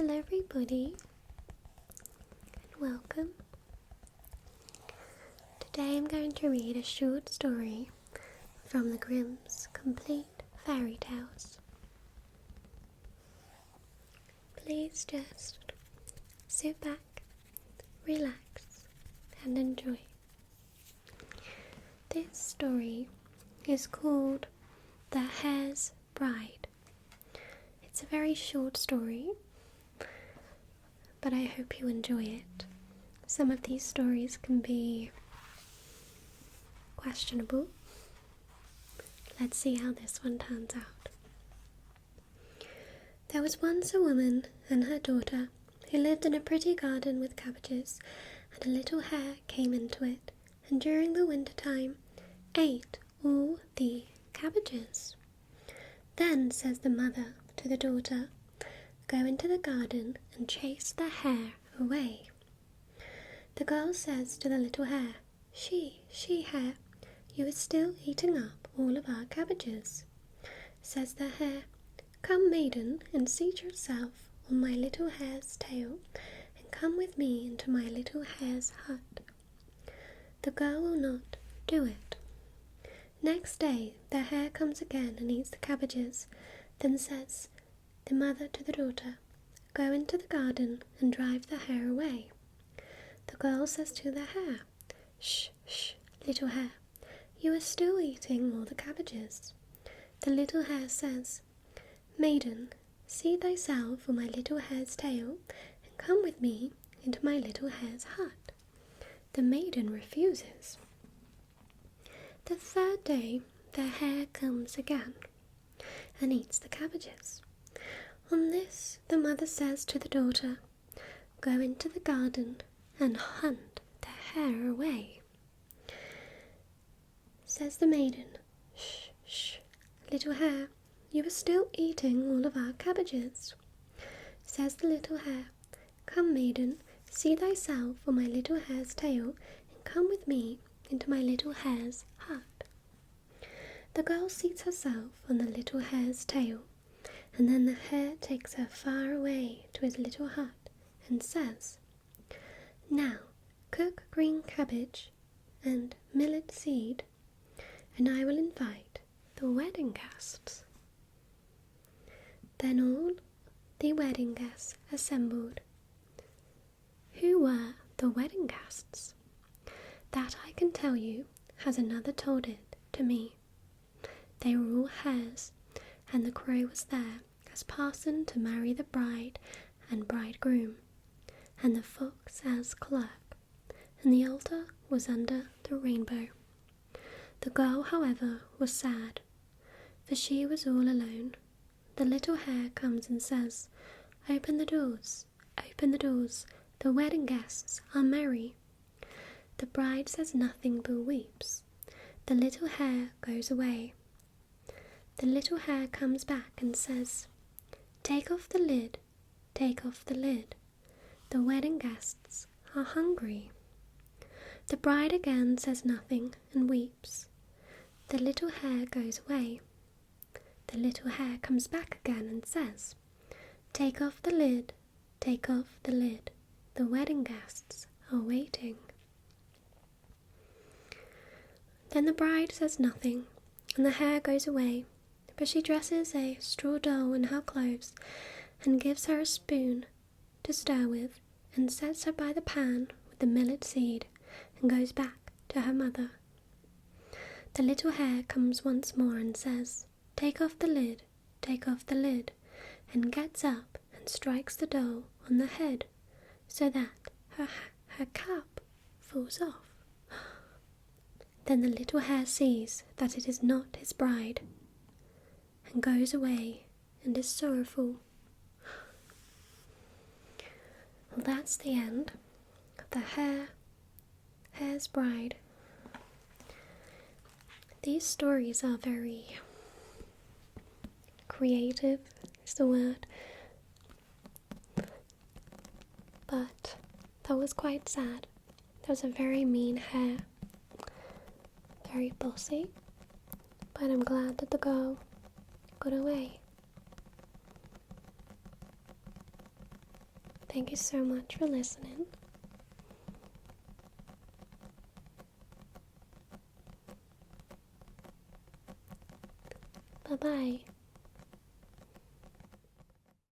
Hello everybody, and welcome. Today I'm going to read a short story from the Grimm's Complete Fairy Tales. Please just sit back, relax, and enjoy. This story is called The Hare's Bride. It's a very short story, but I hope you enjoy it. Some of these stories can be questionable. Let's see how this one turns out. There was once a woman and her daughter who lived in a pretty garden with cabbages, and a little hare came into it, and during the winter time ate all the cabbages. Then says the mother to the daughter, "Go into the garden and chase the hare away." The girl says to the little hare, She, hare, you are still eating up all of our cabbages." Says the hare, "Come, maiden, and seat yourself on my little hare's tail, and come with me into my little hare's hut." The girl will not do it. Next day the hare comes again and eats the cabbages. Then says the mother to the daughter, "Go into the garden and drive the hare away." The girl says to the hare, Shh, little hare, you are still eating all the cabbages." The little hare says, "Maiden, seat thyself on my little hare's tail, and come with me into my little hare's hut." The maiden refuses. The third day the hare comes again and eats the cabbages. On this the mother says to the daughter, "Go into the garden and hunt the hare away." Says the maiden, Shh, little hare, you are still eating all of our cabbages." Says the little hare, "Come, maiden, seat thyself on my little hare's tail, and come with me into my little hare's hut." The girl seats herself on the little hare's tail, and then the hare takes her far away to his little hut and says, "Now cook green cabbage and millet seed, and I will invite the wedding guests." Then all the wedding guests assembled. Who were the wedding guests? That I can tell you, as another told it to me. They were all hares, and the crow was there as parson to marry the bride and bridegroom, and the fox as clerk, and the altar was under the rainbow. The girl, however, was sad, for she was all alone. The little hare comes and says, open the doors, the wedding guests are merry." The bride says nothing but weeps. The little hare goes away. The little hare comes back and says, take off the lid, the wedding guests are hungry." The bride again says nothing and weeps. The little hare goes away. The little hare comes back again and says, take off the lid, the wedding guests are waiting." Then the bride says nothing, and the hare goes away, but she dresses a straw doll in her clothes, and gives her a spoon to stir with, and sets her by the pan with the millet seed, and goes back to her mother. The little hare comes once more and says, take off the lid, and gets up and strikes the doll on the head, so that her cap falls off. Then the little hare sees that it is not his bride, and goes away and is sorrowful. Well, that's the end of the Hare's Bride. These stories are very creative, is the word, but that was quite sad. There was a very mean hare, very bossy, but I'm glad that the girl got away. Thank you so much for listening. Bye-bye.